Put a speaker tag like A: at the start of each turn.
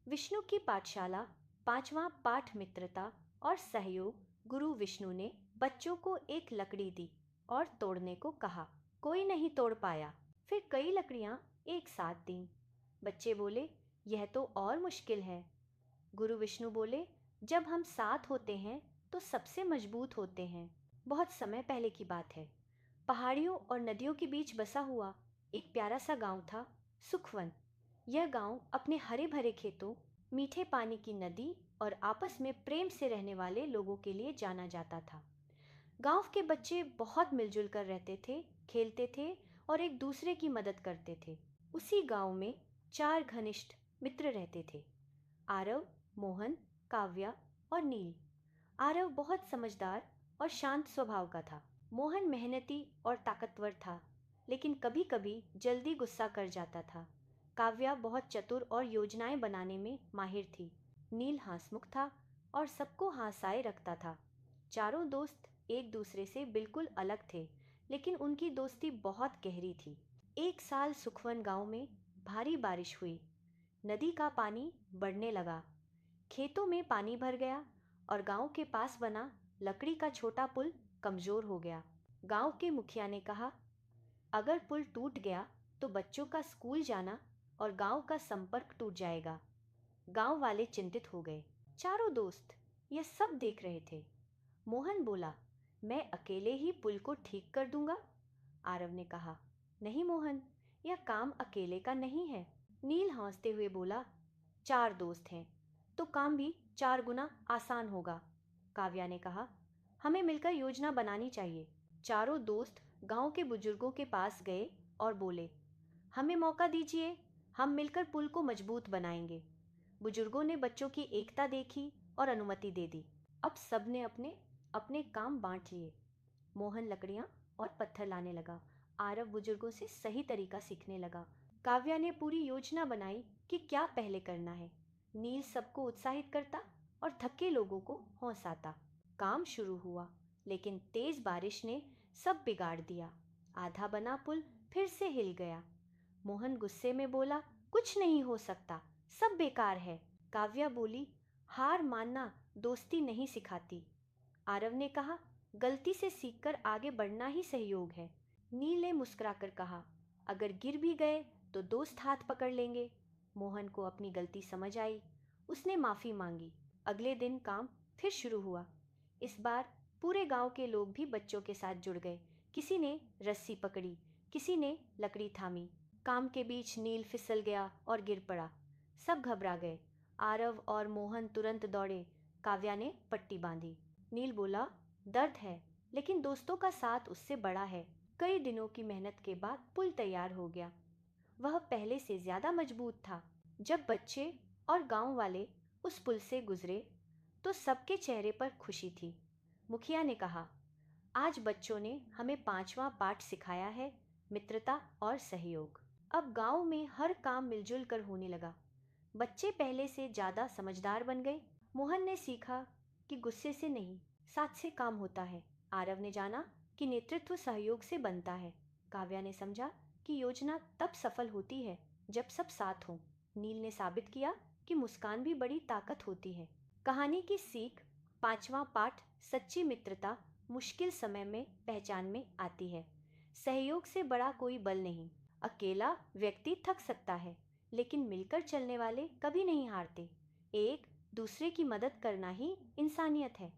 A: विष्णु की पाठशाला, पांचवा पाठ मित्रता और सहयोग। गुरु विष्णु ने बच्चों को एक लकड़ी दी और तोड़ने को कहा। कोई नहीं तोड़ पाया। फिर कई लकड़ियां एक साथ दी। बच्चे बोले, यह तो और मुश्किल है। गुरु विष्णु बोले, जब हम साथ होते हैं तो सबसे मजबूत होते हैं। बहुत समय पहले की बात है। पहाड़ियों और नदियों के बीच बसा हुआ एक प्यारा सा गांव था, सुखवन। यह गांव अपने हरे भरे खेतों, मीठे पानी की नदी और आपस में प्रेम से रहने वाले लोगों के लिए जाना जाता था। गांव के बच्चे बहुत मिलजुल कर रहते थे, खेलते थे और एक दूसरे की मदद करते थे। उसी गांव में 4 घनिष्ठ मित्र रहते थे, आरव, मोहन, काव्या और नील। आरव बहुत समझदार और शांत स्वभाव का था। मोहन मेहनती और ताकतवर था, लेकिन कभी-कभी जल्दी गुस्सा कर जाता था। काव्या बहुत चतुर और योजनाएं बनाने में माहिर थी। नील हंसमुख था और सबको हंसाए रखता था। चारों दोस्त एक दूसरे से बिल्कुल अलग थे, लेकिन उनकी दोस्ती बहुत गहरी थी। एक साल सुखवन गांव में भारी बारिश हुई। नदी का पानी बढ़ने लगा, खेतों में पानी भर गया और गांव के पास बना लकड़ी का छोटा पुल कमजोर हो गया। गांव के मुखिया ने कहा, अगर पुल टूट गया तो बच्चों का स्कूल जाना और गांव का संपर्क टूट जाएगा। गांव वाले चिंतित हो गए। चारों दोस्त यह सब देख रहे थे। मोहन बोला, मैं अकेले ही पुल को ठीक कर दूंगा। आरव ने कहा, नहीं मोहन, यह काम अकेले का नहीं है। नील हंसते हुए बोला, 4 दोस्त हैं तो काम भी 4 गुना आसान होगा। काव्या ने कहा, हमें मिलकर योजना बनानी चाहिए। चारों दोस्त गांव के बुजुर्गों के पास गए और बोले, हमें मौका दीजिए, हम मिलकर पुल को मजबूत बनाएंगे। बुजुर्गों ने बच्चों की एकता देखी और अनुमति दे दी। अब सबने अपने अपने काम बांट लिए। मोहन लकड़ियां और पत्थर लाने लगा। आरव बुजुर्गों से सही तरीका सीखने लगा। काव्या ने पूरी योजना बनाई कि क्या पहले करना है। नील सबको उत्साहित करता और थके लोगों को हौसाता। काम शुरू हुआ, लेकिन तेज बारिश ने सब बिगाड़ दिया। आधा बना पुल फिर से हिल गया। मोहन गुस्से में बोला, कुछ नहीं हो सकता, सब बेकार है। काव्या बोली, हार मानना दोस्ती नहीं सिखाती। आरव ने कहा, गलती से सीखकर आगे बढ़ना ही सहयोग है। नील ने मुस्कुराकर कहा, अगर गिर भी गए तो दोस्त हाथ पकड़ लेंगे। मोहन को अपनी गलती समझ आई। उसने माफी मांगी। अगले दिन काम फिर शुरू हुआ। इस बार पूरे गांव के लोग भी बच्चों के साथ जुड़ गए। किसी ने रस्सी पकड़ी, किसी ने लकड़ी थामी। काम के बीच नील फिसल गया और गिर पड़ा। सब घबरा गए। आरव और मोहन तुरंत दौड़े। काव्या ने पट्टी बांधी। नील बोला, दर्द है, लेकिन दोस्तों का साथ उससे बड़ा है। कई दिनों की मेहनत के बाद पुल तैयार हो गया। वह पहले से ज्यादा मजबूत था। जब बच्चे और गांव वाले उस पुल से गुजरे तो सबके चेहरे पर खुशी थी। मुखिया ने कहा, आज बच्चों ने हमें 5वां पाठ सिखाया है, मित्रता और सहयोग। अब गांव में हर काम मिलजुल कर होने लगा। बच्चे पहले से ज्यादा समझदार बन गए। मोहन ने सीखा कि गुस्से से नहीं, साथ से काम होता है। आरव ने जाना कि नेतृत्व सहयोग से बनता है। काव्या ने समझा कि योजना तब सफल होती है जब सब साथ हों। नील ने साबित किया कि मुस्कान भी बड़ी ताकत होती है। कहानी की सीख, 5वां पाठ, सच्ची मित्रता मुश्किल समय में पहचान में आती है। सहयोग से बड़ा कोई बल नहीं। अकेला व्यक्ति थक सकता है, लेकिन मिलकर चलने वाले कभी नहीं हारते। एक दूसरे की मदद करना ही इंसानियत है।